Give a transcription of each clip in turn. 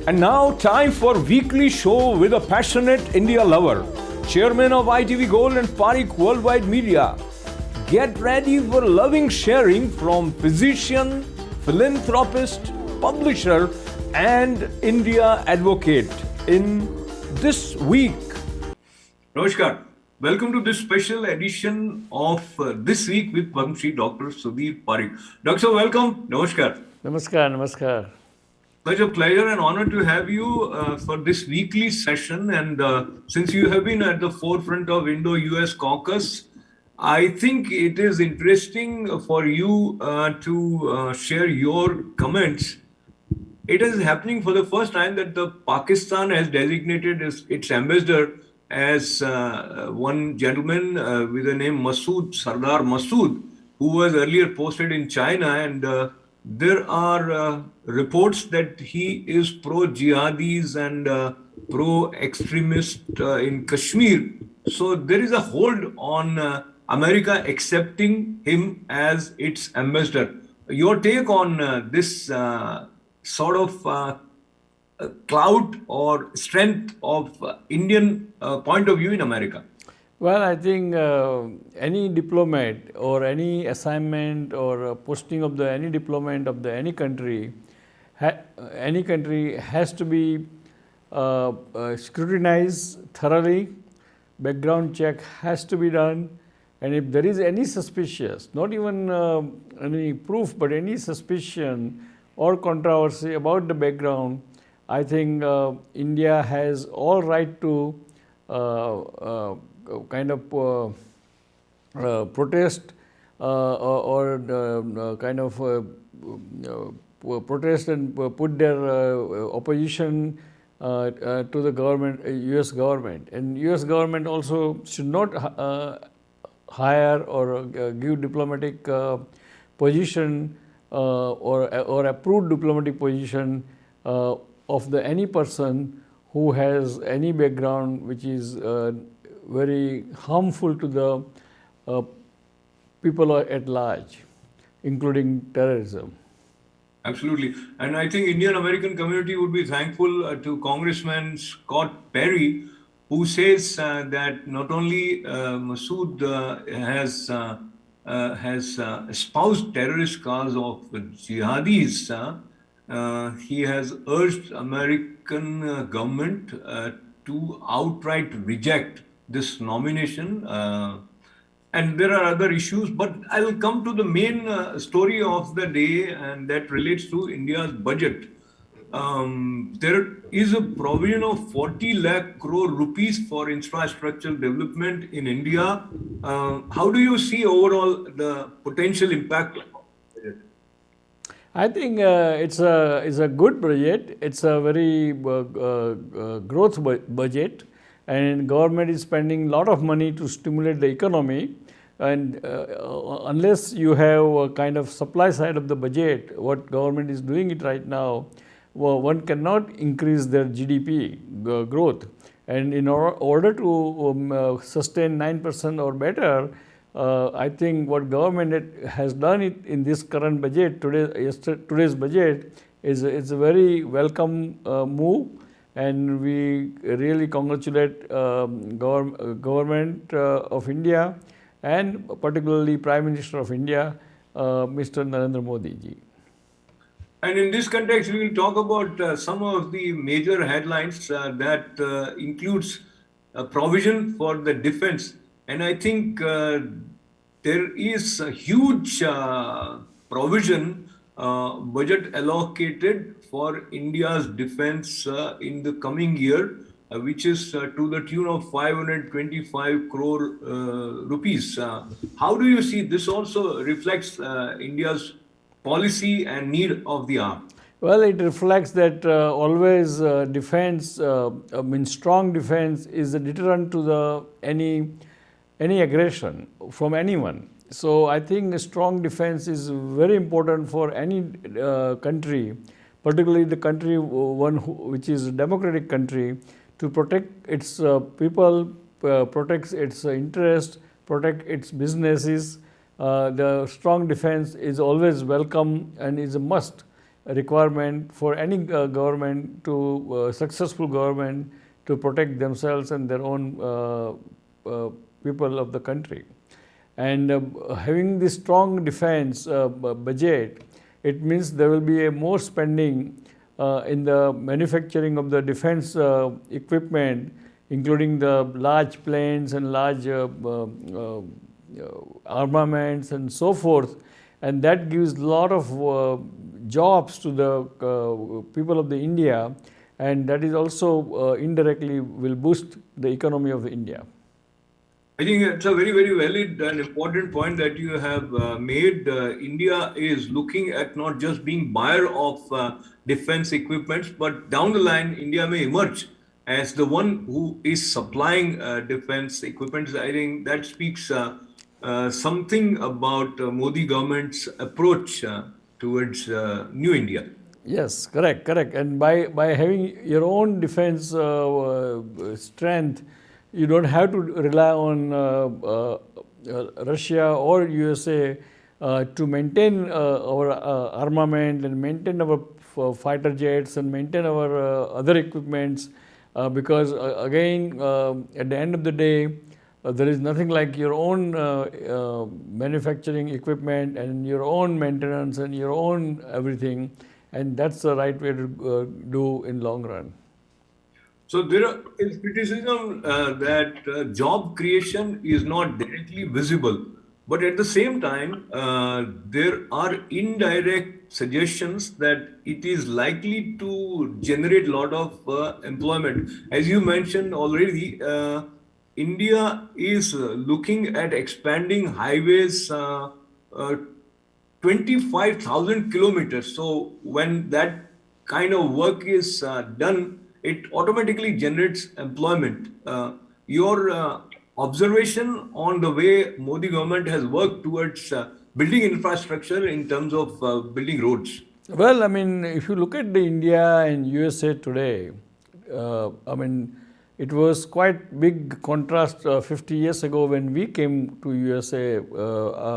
And now, time for weekly show with a passionate India lover, chairman of ITV Gold and Parikh Worldwide Media. Get ready for loving sharing from physician, philanthropist, publisher, and India advocate in this week. Namaskar. Welcome to this special edition of This Week with Padma Shri Dr. Sudhir Parikh. Doctor, welcome. Namaskar. Namaskar, namaskar. Such a pleasure and honor to have you for this weekly session. And since you have been at the forefront of Indo-US caucus, I think it is interesting for you to share your comments. It is happening for the first time that the Pakistan has designated its ambassador as one gentleman with the name Sardar Masood, who was earlier posted in China, and there are reports that he is pro-jihadis and pro-extremist in Kashmir. So there is a hold on America accepting him as its ambassador. Your take on this sort of clout or strength of Indian point of view in America? Well, I think any diplomat or any assignment or posting of any diplomat of any country has to be scrutinized thoroughly. Background check has to be done, and if there is any suspicious, not even any proof, but any suspicion or controversy about the background, I think India has all right to kind of protest or kind of protest and put their opposition to the government, US government. And US government also should not hire or give diplomatic position or approved diplomatic position of any person who has any background which is very harmful to the people at large, including terrorism. Absolutely. And I think Indian American community would be thankful to Congressman Scott Perry, who says that not only Masood has espoused terrorist cause of jihadis, he has urged American government to outright reject this nomination. And there are other issues, but I'll come to the main story of the day, and that relates to India's budget. There is a provision of 40 lakh crore rupees for infrastructural development in India. How do you see overall the potential impact? I think it's a good budget. It's a very growth budget, and government is spending a lot of money to stimulate the economy. And unless you have a kind of supply side of the budget, what government is doing it right now, one cannot increase their GDP growth. And in order to sustain 9% or better, I think what government has done it in this current budget, today's budget, is a very welcome move, and we really congratulate government of India and particularly Prime Minister of India, Mr. Narendra Modi ji. And in this context, we will talk about some of the major headlines that includes provision for the defense. And I think there is a huge provision budget allocated for India's defense in the coming year, which is to the tune of 525 crore rupees. How do you see this also reflects India's policy and need of the hour? Well, it reflects that always defense, strong defense is a deterrent to any aggression from anyone. So I think a strong defense is very important for any country, particularly the country which is a democratic country, to protect its people, protect its interest, protect its businesses. The strong defense is always welcome and is a must requirement for any government to successful government to protect themselves and their own people of the country. And having this strong defense budget, it means there will be a more spending in the manufacturing of the defense equipment, including the large planes and large armaments and so forth. And that gives a lot of jobs to the people of the India, and that is also indirectly will boost the economy of India. I think it's a very, very valid and important point that you have made. India is looking at not just being buyer of defense equipments, but down the line, India may emerge as the one who is supplying defense equipments. I think that speaks something about Modi government's approach towards New India. Yes, correct. And by having your own defense strength, you don't have to rely on Russia or USA to maintain our armament and maintain our fighter jets and maintain our other equipments, because again, at the end of the day, there is nothing like your own manufacturing equipment and your own maintenance and your own everything, and that's the right way to do in long run. So there is criticism that job creation is not directly visible, but at the same time, there are indirect suggestions that it is likely to generate a lot of employment. As you mentioned already, India is looking at expanding highways 25,000 kilometers. So when that kind of work is done, it automatically generates employment. Your observation on the way Modi government has worked towards building infrastructure in terms of building roads. Well, I mean, if you look at the India and USA today, I mean, it was quite big contrast 50 years ago when we came to USA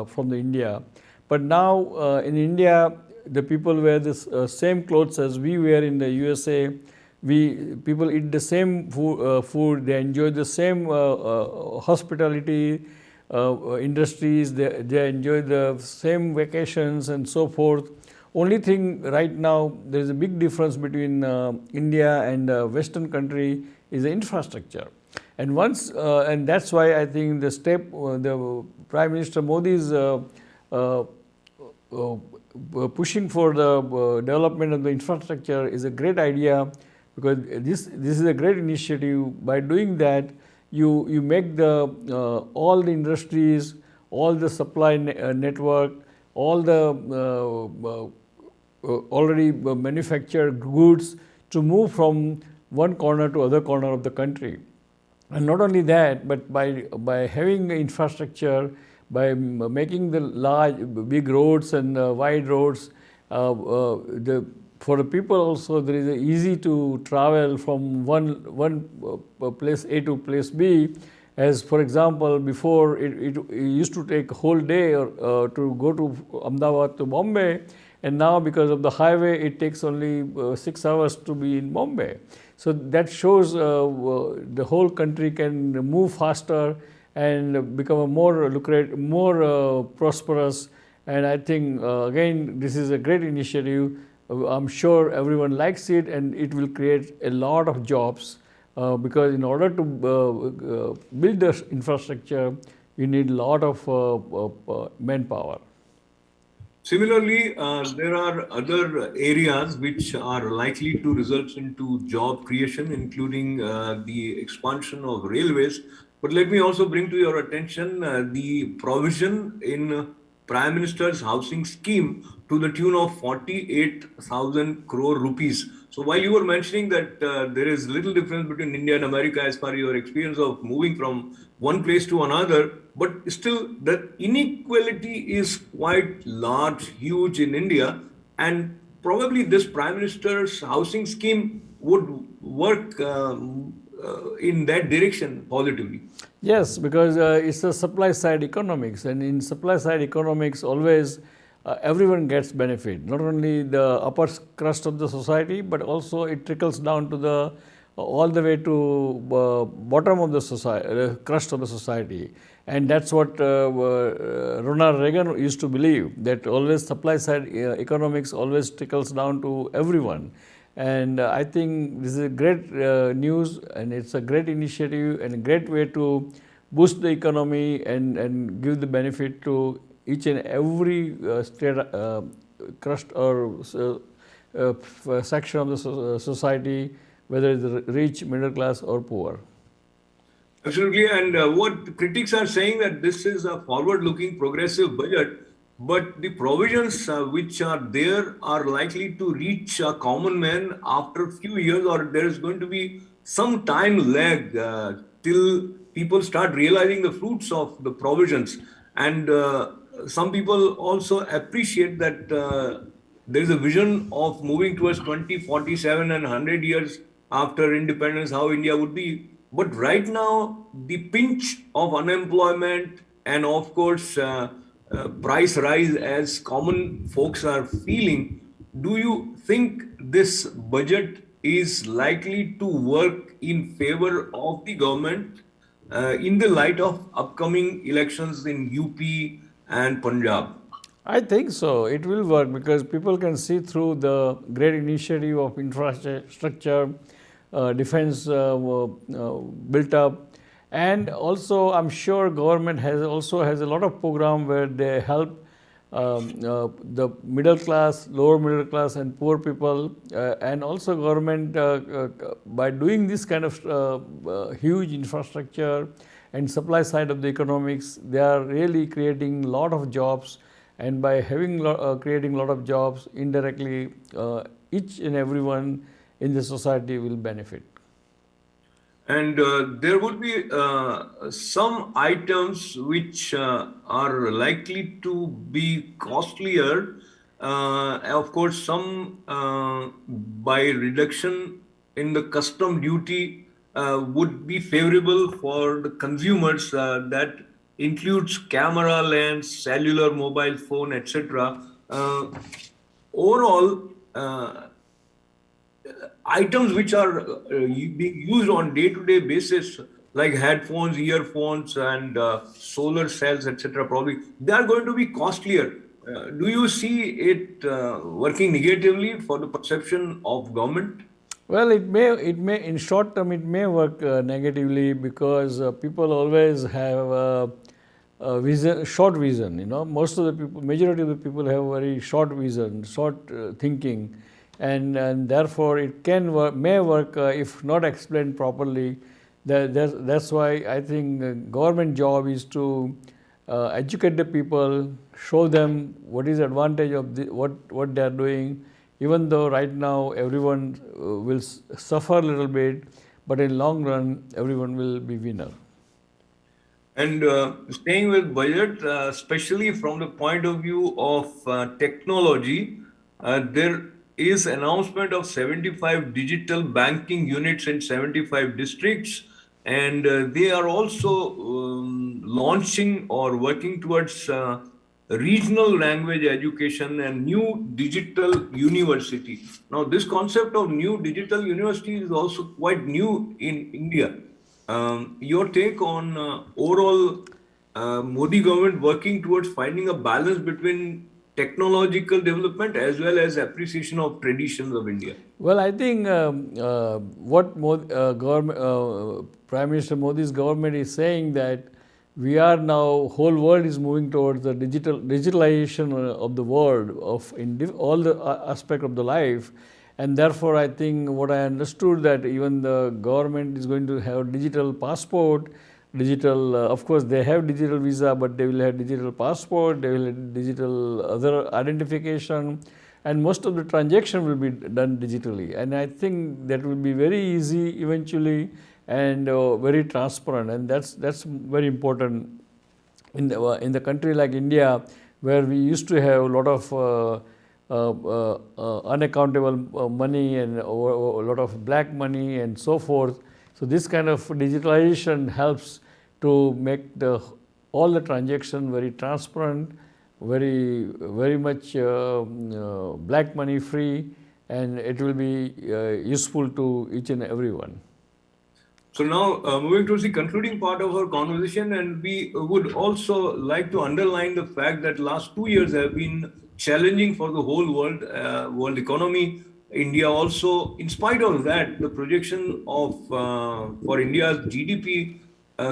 from the India. But now in India, the people wear the same clothes as we wear in the USA. People eat the same food. They enjoy the same hospitality industries. They enjoy the same vacations and so forth. Only thing right now, there is a big difference between India and Western country is the infrastructure. And and that's why I think the Prime Minister Modi is pushing for the development of the infrastructure is a great idea, because this is a great initiative. By doing that, you make the all the industries, all the supply network, all the already manufactured goods to move from one corner to other corner of the country. And not only that, but by having infrastructure, by making the big roads and wide roads, for the people also, there is easy to travel from one place A to place B. As for example, before it used to take a whole day to go to Ahmedabad to Bombay, and now because of the highway, it takes only 6 hours to be in Bombay. So that shows the whole country can move faster and become a more lucrative, more prosperous. And I think again, this is a great initiative. I'm sure everyone likes it, and it will create a lot of jobs, because in order to build the infrastructure, you need a lot of manpower. Similarly, there are other areas which are likely to result into job creation, including the expansion of railways. But let me also bring to your attention the provision in Prime Minister's housing scheme to the tune of 48,000 crore rupees. So while you were mentioning that there is little difference between India and America as per your experience of moving from one place to another, but still the inequality is quite large, huge in India, and probably this Prime Minister's housing scheme would work in that direction positively. Yes, because it's a supply side economics, and in supply side economics, always everyone gets benefit. Not only the upper crust of the society, but also it trickles down to the all the way to bottom of the society, crust of the society. And that's what Ronald Reagan used to believe, that always supply side economics always trickles down to everyone. And I think this is a great news, and it's a great initiative and a great way to boost the economy and give the benefit to each and every state crust or section of the society, whether it's rich, middle class, or poor. Absolutely. And what critics are saying that this is a forward-looking progressive budget, but the provisions which are there are likely to reach a common man after a few years, or there is going to be some time lag till people start realizing the fruits of the provisions. And some people also appreciate that there is a vision of moving towards 2047 and 100 years after independence, how India would be. But right now, the pinch of unemployment and, of course, price rise as common folks are feeling, do you think this budget is likely to work in favor of the government in the light of upcoming elections in UP and Punjab? I think so. It will work because people can see through the great initiative of infrastructure, defense built up, and also I'm sure government has a lot of program where they help the middle class, lower middle class, and poor people, and also government by doing this kind of huge infrastructure and supply side of the economics, they are really creating a lot of jobs. And by having creating a lot of jobs, indirectly each and everyone in the society will benefit. And there would be some items which are likely to be costlier. Of course, some by reduction in the custom duty would be favorable for the consumers. That includes camera lens, cellular mobile phone, etc. Overall, items which are being used on day-to-day basis, like headphones, earphones, and solar cells, etc., probably they are going to be costlier. Do you see it working negatively for the perception of government? Well, it may in short term it may work negatively because people always have short vision. You know, most of the people, majority of the people have very short vision, short thinking, and therefore it may work if not explained properly. That's why I think government job is to educate the people, show them what is the advantage of what they are doing. Even though right now everyone will suffer a little bit, but in long run everyone will be winner. And staying with budget, especially from the point of view of technology, there is announcement of 75 digital banking units in 75 districts, and they are also launching or working towards regional language education and new digital university. Now, this concept of new digital university is also quite new in India. Your take on overall Modi government working towards finding a balance between technological development as well as appreciation of traditions of India? Well, I think what Prime Minister Modi's government is saying that we are now, whole world is moving towards the digitalization of the world of all the aspect of the life, and therefore I think what I understood that even the government is going to have digital passport, digital of course they have digital visa, but they will have digital passport, they will have digital other identification, and most of the transaction will be done digitally, and I think that will be very easy eventually and very transparent, and that's very important in the country like India, where we used to have a lot of unaccountable money and a lot of black money and so forth. So this kind of digitalization helps to make all the transaction very transparent, very much black money free, and it will be useful to each and everyone. So now, moving towards the concluding part of our conversation, and we would also like to underline the fact that last 2 years have been challenging for the whole world economy. India also, in spite of that, the projection of for India's GDP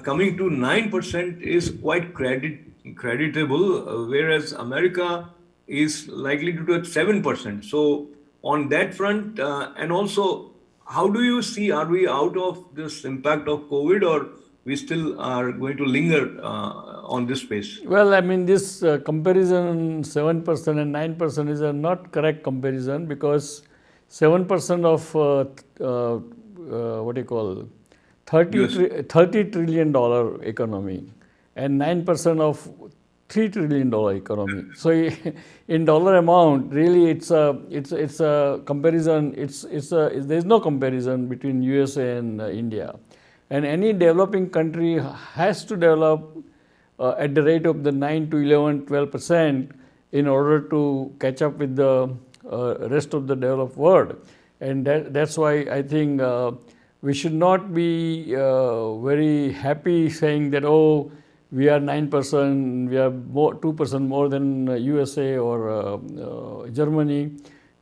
coming to 9% is quite creditable, whereas America is likely to do at 7%. So on that front, and also, how do you see, are we out of this impact of COVID, or we still are going to linger on this space? Well, I mean, this comparison 7% and 9% is a not correct comparison, because 7% of what do you call Yes. $30 trillion economy, and 9% of $3 trillion economy. So in dollar amount, really it's a comparison. There's no comparison between USA and India, and any developing country has to develop at the rate of the 9 to 11, 12% in order to catch up with the rest of the developed world. And that's why I think we should not be very happy saying that, oh, we are 9%, we are 2% more than USA or Germany.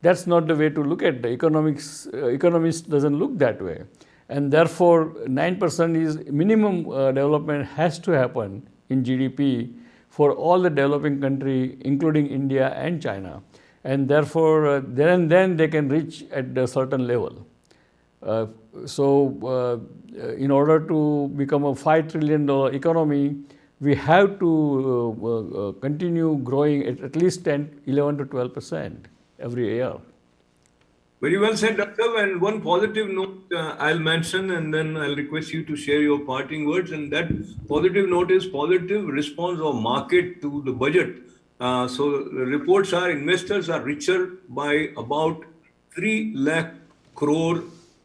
That's not the way to look at the economics. Economists doesn't look that way. And therefore, 9% is minimum development has to happen in GDP for all the developing country, including India and China. And therefore, then they can reach at a certain level. So in order to become a $5 trillion economy, we have to continue growing at least 11 to 12% every year. Very well said, Doctor. And one positive note I'll mention, and then I'll request you to share your parting words. And that positive note is positive response of market to the budget. So the reports are investors are richer by about 3 lakh crore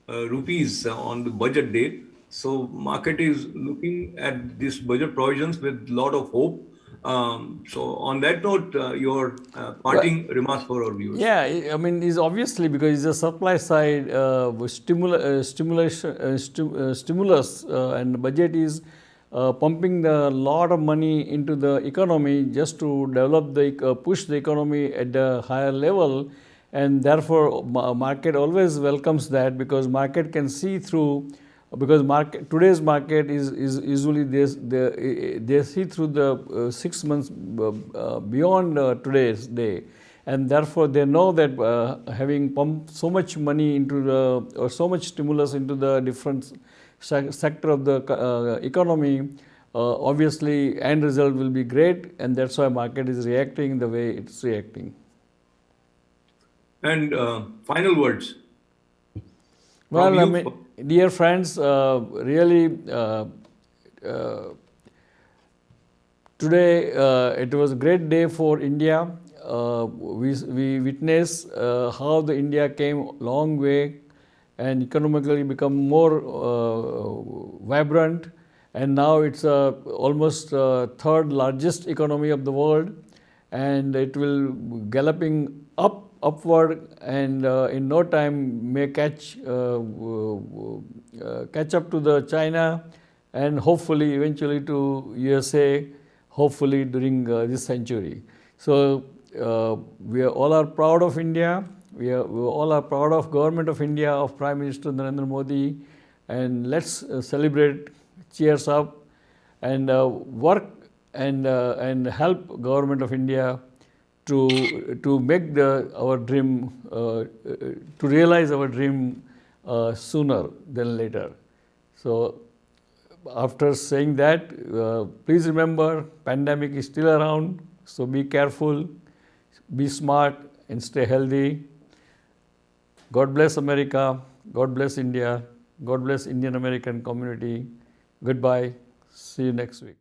rupees on the budget date. So market is looking at these budget provisions with a lot of hope. So on that note, your parting remarks for our viewers. Yeah, I mean, it's obviously because it's a supply side stimulus, and the budget is pumping a lot of money into the economy just to develop push the economy at a higher level, and therefore market always welcomes that, because market can see through. Because today's market is usually they see through the 6 months beyond today's day, and therefore they know that having pumped so much money into or so much stimulus into the different sector of the economy, obviously end result will be great, and that's why market is reacting the way it's reacting. And final words. Well, I mean, dear friends, really today it was a great day for India. We witnessed how the India came a long way and economically become more vibrant, and now it's almost third largest economy of the world, and it will galloping upward, and in no time may catch up to the China, and hopefully eventually to USA, hopefully during this century. So we all are proud of India. We all are proud of Government of India, of Prime Minister Narendra Modi, and let's celebrate, cheers up, and work and help Government of India to make our dream, to realize our dream sooner than later. So after saying that, please remember, pandemic is still around, so be careful, be smart, and stay healthy. God bless America, God bless India, God bless Indian American community. Goodbye, see you next week.